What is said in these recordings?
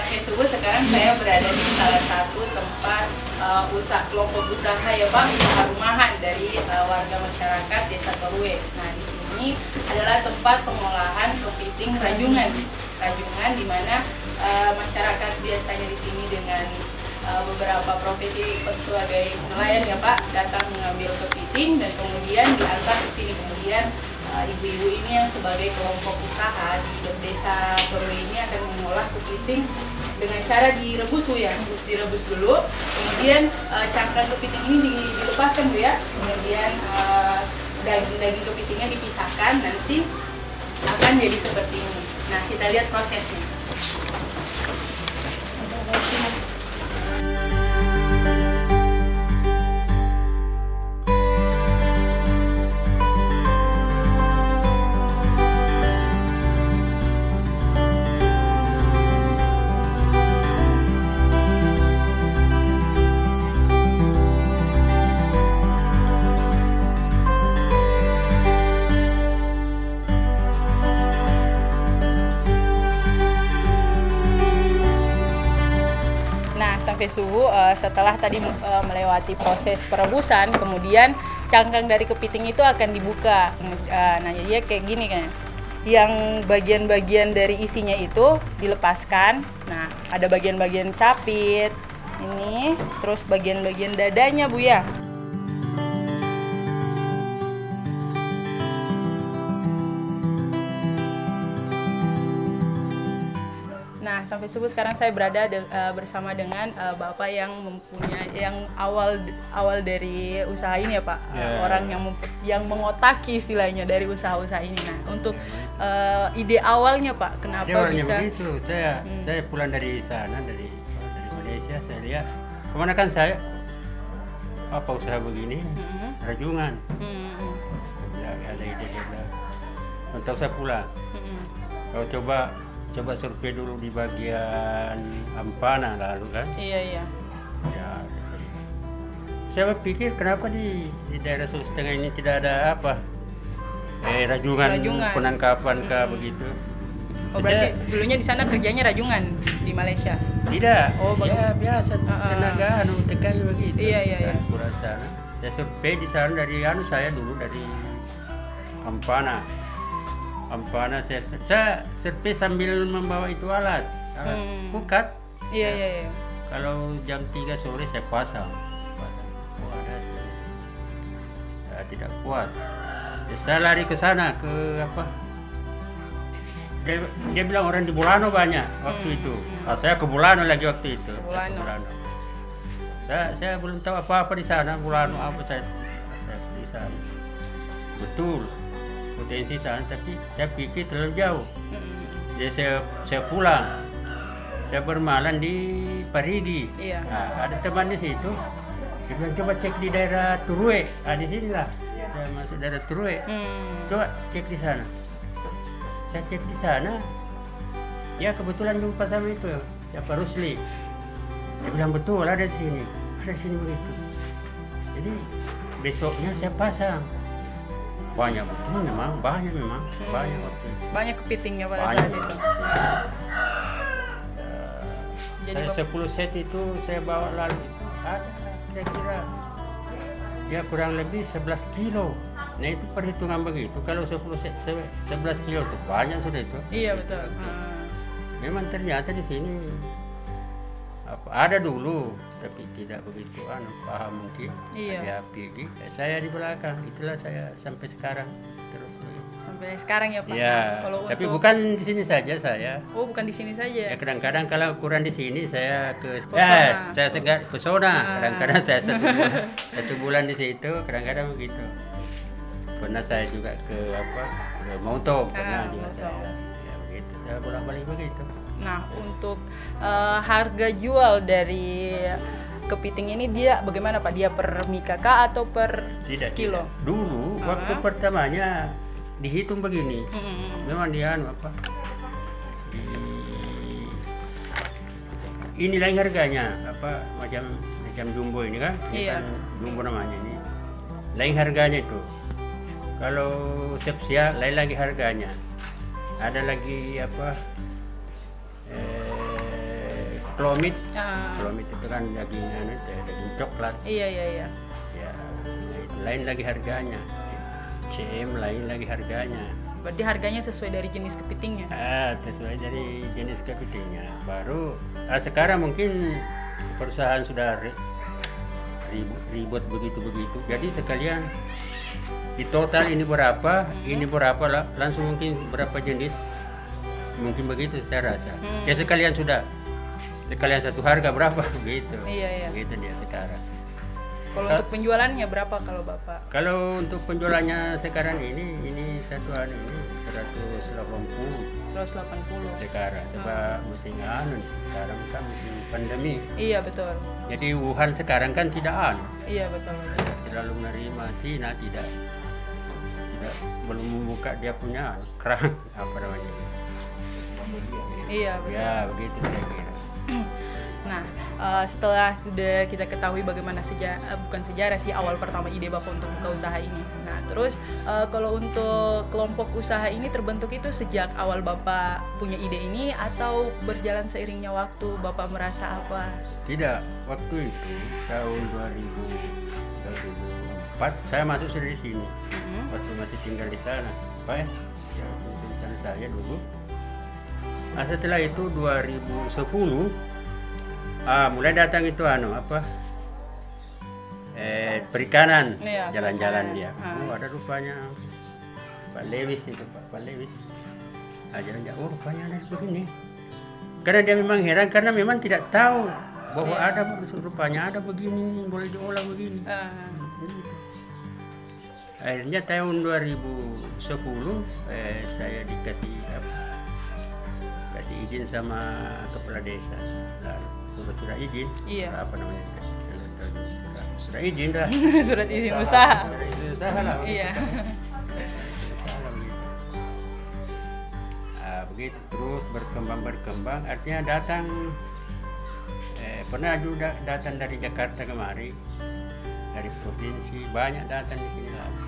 Sampai subuh sekarang saya berada di salah satu tempat kelompok usaha ya Pak, usaha rumahan dari warga masyarakat Desa Torue. Nah di sini adalah tempat pengolahan kepiting rajungan, di mana masyarakat biasanya di sini dengan beberapa profesi sebagai nelayan ya Pak, datang mengambil kepiting dan kemudian diantar ke sini. Kemudian ibu-ibu ini yang sebagai kelompok usaha di desa Torue ini akan mengolah kepiting dengan cara direbus Bu ya, direbus dulu, kemudian cangkang kepiting ini dilepaskan Bu ya, kemudian daging kepitingnya dipisahkan, nanti akan jadi seperti ini. Nah kita lihat prosesnya. Sampai subuh setelah tadi melewati proses perebusan, kemudian cangkang dari kepiting itu akan dibuka. Nah jadi kayak gini kan, yang bagian-bagian dari isinya itu dilepaskan. Nah ada bagian-bagian capit ini, terus bagian-bagian dadanya Bu ya. Nah, sampai subuh sekarang saya berada bersama dengan Bapak yang awal dari usaha ini ya Pak, orang yang mengotaki istilahnya dari usaha-usaha ini. Nah, untuk ide awalnya Pak, kenapa bisa? Begitu, saya pulang dari sana dari Malaysia, saya lihat kemana kan saya apa usaha begini, rajungan. Ya, ada ide dia untuk saya pulang. Kalau coba survei dulu di bagian Ampana lalu kan. Iya. Ya, saya berpikir kenapa di daerah Sulawesi Tengah ini tidak ada apa rajungan. Penangkapan begitu. Oh berarti dulunya di sana kerjanya rajungan di Malaysia? Tidak. Oh ya biasa tenaga TKI begitu. Iya. Kurasa. Saya survei di sana dari saya dulu dari Ampana, saya survei sambil membawa itu alat pukat. Iya. Kalau jam 3 sore saya pasang. Tidak puas. Saya lari ke sana ke apa? Dia bilang orang di Bulano banyak waktu itu. Saya ke Bulano lagi waktu itu. Bulano. Saya belum tahu apa-apa di sana. Bulano apa saya di sana. Betul. Potensi sana, tapi saya pikir terlalu jauh. Jadi saya pulang, saya bermalam di Parigi. Iya. Nah, ada teman di situ, dia bilang coba cek di daerah Torue. Di sinilah, saya masuk daerah Torue. Coba cek di sana. Saya cek di sana, ya kebetulan jumpa sama itu, siapa Rusli. Dia bilang betul ada di sini begitu. Jadi besoknya saya pasang. Banyak betul memang, banyak waktu itu. Banyak kepitingnya pada saat itu. Jadi 10 set itu saya bawa lalu itu ada kira-kira ya kurang lebih 11 kilo. Nah itu perhitungan begitu, kalau 10 set 11 kilo itu banyak sudah itu. Iya betul. Memang ternyata di sini ada dulu, tapi tidak begitu paham mungkin. Iya. Ada PG, saya di belakang, itulah saya sampai sekarang terus begitu. Sampai sekarang ya Pak. Ya. Tapi bukan di sini saja saya. Oh bukan di sini saja. Ya kadang-kadang kalau kurang di sini saya ke saya segar pesona. Kadang-kadang saya satu bulan di situ, kadang-kadang begitu. Pernah saya juga ke Moto, pernah juga saya. Ya begitu, saya bolak-balik begitu. Nah, untuk harga jual dari kepiting ini dia bagaimana Pak? Dia per mikaka atau per kilo? Tidak. Dulu waktu pertamanya dihitung begini. Memang dia ini lain harganya macam jumbo ini kan? Iya. Jumbo namanya ini. Lain harganya itu. Kalau sepsia lain lagi harganya. Ada lagi klomit. Klomit itu kan daging coklat. Iya. Ya, nah itu lain lagi harganya. CM lain lagi harganya. Berarti harganya sesuai dari jenis kepitingnya? Sesuai dari jenis kepitingnya. Baru sekarang mungkin perusahaan sudah ribut begitu. Jadi sekalian di total ini berapa, langsung mungkin berapa jenis. Mungkin begitu saya rasa. Ya sekalian satu harga berapa begitu. Iya. Begitu dia sekarang. Kalau untuk penjualannya berapa kalau Bapak? Kalau untuk penjualannya sekarang ini satuan ini 180 sekarang. Sebab musim sekarang kan musim pandemi. Iya betul. Jadi Wuhan sekarang kan tidak Iya betul. terlalu menerima Cina, tidak belum membuka dia punya kerang apa namanya. Iya betul. Ya begitu kira-kira. Nah, setelah sudah kita ketahui bagaimana bukan sejarah sih awal pertama ide Bapak untuk buka usaha ini. Nah, terus kalau untuk kelompok usaha ini terbentuk itu sejak awal Bapak punya ide ini atau berjalan seiringnya waktu Bapak merasa apa? Tidak, waktu itu tahun 2004 saya masuk sudah di sini. Waktu masih tinggal di sana, Pak ya di sana saya dulu. Nah, setelah itu 2010 mulai datang itu perikanan, jalan-jalan dia. Ada rupanya Pak Lewis. Jalan-jalan, rupanya ada begini. Karena dia memang heran, karena memang tidak tahu bahwa rupanya ada begini, boleh diolah begini. Akhirnya tahun 2010 saya dikasih izin sama kepala desa. Surat izin, apa namanya? Surat izin dah. Surat izin usaha. Surat izin usaha lah. Iya. Begitu terus berkembang. Artinya datang, pernah juga datang dari Jakarta kemari, dari provinsi banyak datang di sini lalu.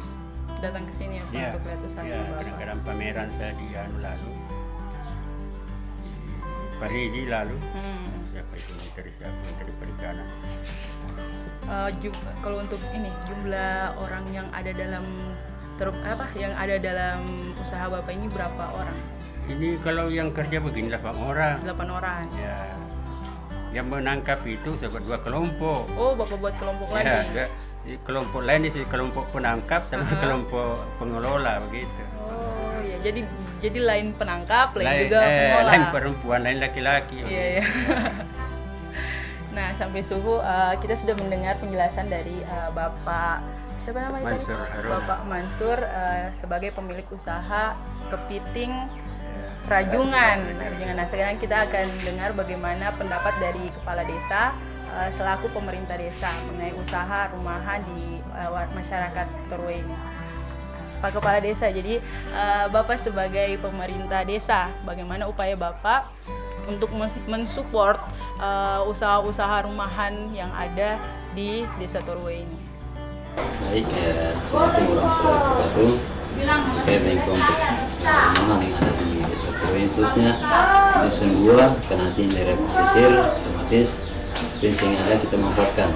Datang ke sini untuk lihat usaha. Kadang-kadang pameran saya di lalu. Parigi lalu, siapa itu Menteri Perikanan. Kalau untuk ini jumlah orang yang ada dalam usaha Bapak ini berapa orang? Ini kalau yang kerja begini 8 orang. 8 orang. Ya, yang menangkap itu sebab 2 kelompok. Oh, Bapak buat kelompok lagi? Ya, kelompok lain di kelompok penangkap sama kelompok pengelola begitu. Oh ya, jadi lain penangkap, lain juga pengolah. Lain perempuan, lain laki-laki. Iya. Nah, sampai suhu kita sudah mendengar penjelasan dari Bapak siapa namanya? Bapak Mansur sebagai pemilik usaha kepiting Rajungan. Nah, sekarang kita akan dengar bagaimana pendapat dari kepala desa selaku pemerintah desa mengenai usaha rumahan di masyarakat Torue ini. Pak Kepala Desa, jadi Bapak sebagai pemerintah desa, bagaimana upaya Bapak untuk mensupport usaha-usaha rumahan yang ada di Desa Torue ini? Baik, Assalamualaikum warahmatullahi wabarakatuh. Saya dari kelompok rumahan yang ada di Desa Torue, khususnya di Dusun 2, Kanasin, daerah pesisir, otomatis provinsi yang ada kita manfaatkan.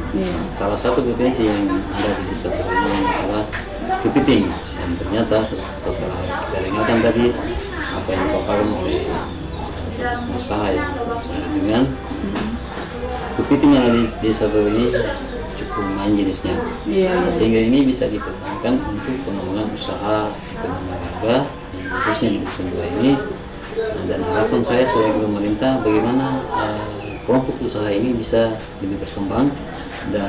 Salah satu provinsi yang ada di Desa Torue ini adalah kepiting. Dan ternyata setelah kita dengarkan tadi apa yang dipaparkan oleh usaha yang dengan kepiting yang ada di Desa Torue ini cukup lumayan jenisnya, sehingga ini bisa dipertahankan untuk pengembangan usaha ekonomi warga khususnya di Dusun 2 ini. Dan harapan saya sebagai pemerintah bagaimana kelompok usaha ini bisa lebih berkembang dan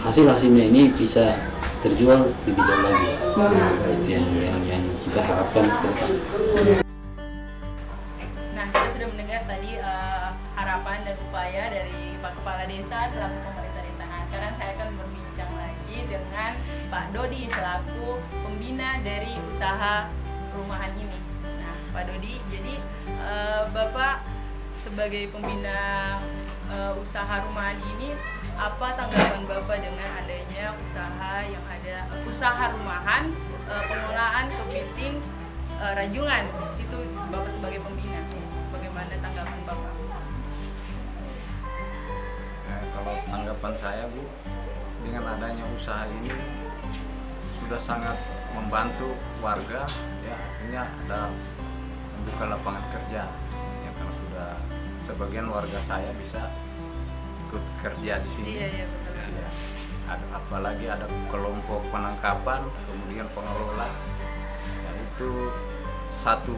hasil-hasilnya ini bisa terjual lebih jauh lagi. Itu yang kita harapkan ke depan. Nah, kita sudah mendengar tadi harapan dan upaya dari Pak Kepala Desa selaku pemerintah desa. Nah, sekarang saya akan berbincang lagi dengan Pak Dodi selaku pembina dari usaha rumahan ini. Nah, Pak Dodi, jadi Bapak sebagai pembina usaha rumahan ini, apa tanggapan Bapak dengan adanya usaha rumahan pengolahan kepiting Rajungan? Itu Bapak sebagai pembina, bagaimana tanggapan Bapak? harapan saya, Bu, dengan adanya usaha ini sudah sangat membantu warga, ya, artinya ada membuka lapangan kerja, ya, karena sudah sebagian warga saya bisa ikut kerja di sini. Iya, betul. Ya, apalagi ada kelompok penangkapan, kemudian pengelola, ya, itu satu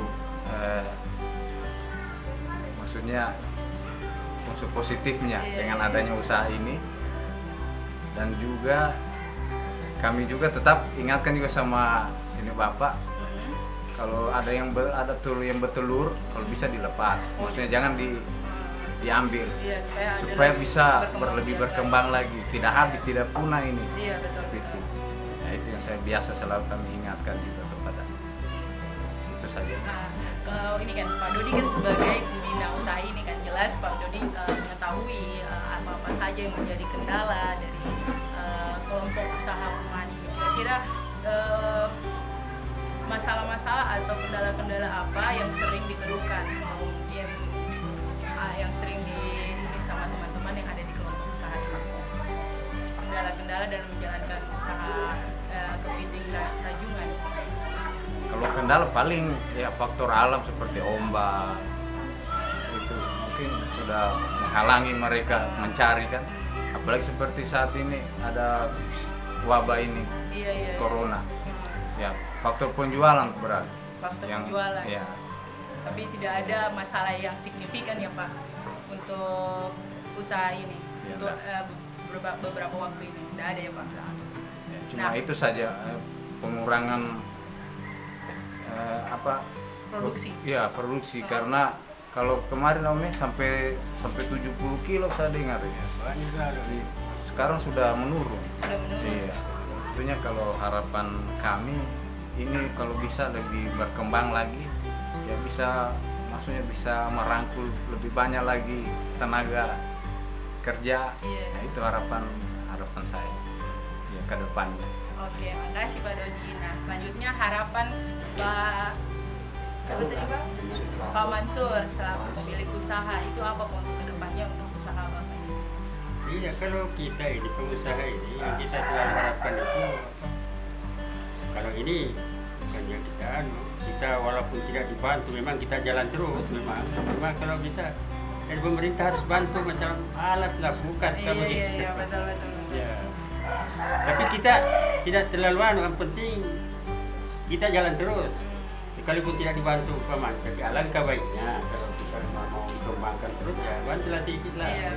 maksudnya unsur positifnya dengan adanya usaha ini. Dan juga kami juga tetap ingatkan juga sama ini Bapak, kalau ada yang ada telur yang bertelur, kalau bisa dilepas, maksudnya jangan diambil, supaya bisa lebih berkembang lagi, tidak habis, tidak punah ini. Iya, betul. Itu. Nah, itu yang saya biasa selalu kami ingatkan juga kepada. Itu saja. Kalau ini kan Pak Dodi kan sebagai pembina usaha ini kan jelas Pak Dodi mengetahui apa-apa saja yang menjadi kendala dari kelompok usaha rumahan ini. Kira-kira masalah-masalah atau kendala-kendala apa yang sering dikeluhkan, mungkin yang sering ini sama teman-teman yang ada di kelompok usaha ini? Kendala-kendala dalam menjalankan usaha kepiting rajungan. Kalau kendala paling ya faktor alam seperti ombak, itu mungkin sudah menghalangi mereka mencari kan. Apalagi seperti saat ini ada wabah ini, corona. Ya, faktor penjualan berat. Faktor penjualan. Ya. Tapi tidak ada masalah yang signifikan ya Pak untuk usaha ini, ya, untuk beberapa waktu ini. Tidak ada ya Pak? Ya, cuma itu saja pengurangan produksi. Ya, produksi. Karena kalau kemarin sampai 70 kilo saya dengar ya. Sekarang sudah menurun. Iya. Tentunya kalau harapan kami ini kalau bisa lebih berkembang lagi, ya maksudnya bisa merangkul lebih banyak lagi tenaga kerja. Nah, itu harapan saya ya ke depannya. Oke, makasih Pak Dodi. Nah, selanjutnya harapan Pak Mansur selaku pemilik usaha itu apa untuk kedepannya untuk usaha Bapak ini? Iya, kalau kita ini pengusaha ini yang kita selalu harapkan itu kalau ini bukan yang kita walaupun tidak dibantu, memang kita jalan terus, memang kalau bisa dari pemerintah harus bantu macam alat lah, bukan iya, betul. Ya. Tapi kita tidak terlalu yang penting kita jalan terus. Sekalipun tidak dibantu paman, tapi alangkah baiknya kalau kita mau dikembangkan terus ya bantulah sedikit lah. Iya,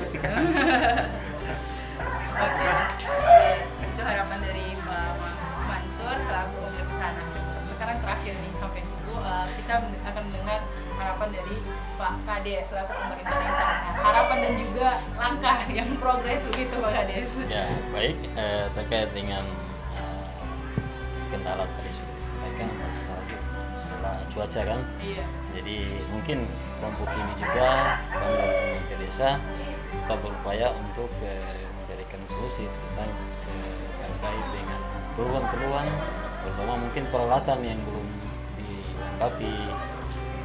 Oke. Itu harapan dari Pak Mansur selaku pemilik usaha. Sekarang terakhir nih sampai situ kita akan mendengar harapan dari Pak Kades selaku pemerintah desa. Harapan dan juga langkah yang progres begitu Pak Kades. Ya, baik, terkait dengan kendala tadi sudah disampaikan masalah cuaca kan. Iya. Jadi mungkin kelompok ini juga kami dari pemerintah desa kita berupaya untuk memberikan solusi tentang terkait dengan keluhan-keluhan, terutama mungkin peralatan yang belum dilengkapi.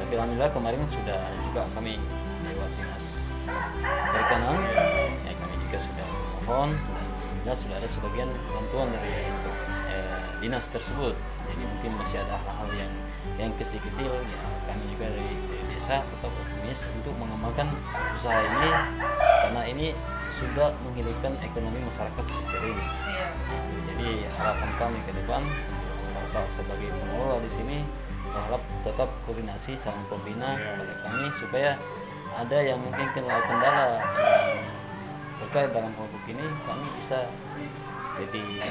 Tapi alhamdulillah kemarin sudah juga kami lewat dinas perikanan, ya kami juga sudah mohon dan sudah ada sebagian bantuan dari dinas tersebut. Jadi mungkin masih ada hal-hal yang kecil-kecil, ya kami juga dari desa tetap optimis untuk mengembangkan usaha ini karena ini sudah menghidupkan ekonomi masyarakat sekitar ini. Iya. Jadi harapan kami ke depan Bapak sebagai pengelola di sini berharap tetap koordinasi sama pembina pada kami supaya ada yang mungkin kendala terkait dalam kelompok ini kami bisa lebih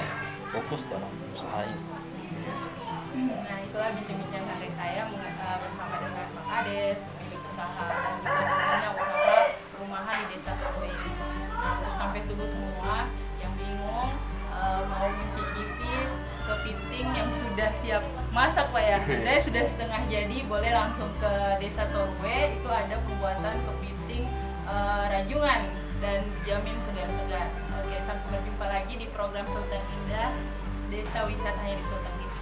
fokus dalam usaha ini. Nah, itulah bincang-bincang dari saya bersama dengan Pak Kades, pemilik usaha dan juga pembina usaha perumahan di Desa Torue ini. Nah, untuk sampai subuh semua yang bingung mau mencicipi kepiting yang sudah siap masak Pak ya, sebenarnya sudah setengah jadi, boleh langsung ke Desa Torue. Itu ada pembuatan kepiting rajungan dan dijamin segar-segar. Oke, sampai berjumpa lagi di program Sultan Indah Desa Wisatanya di Sultan Gif.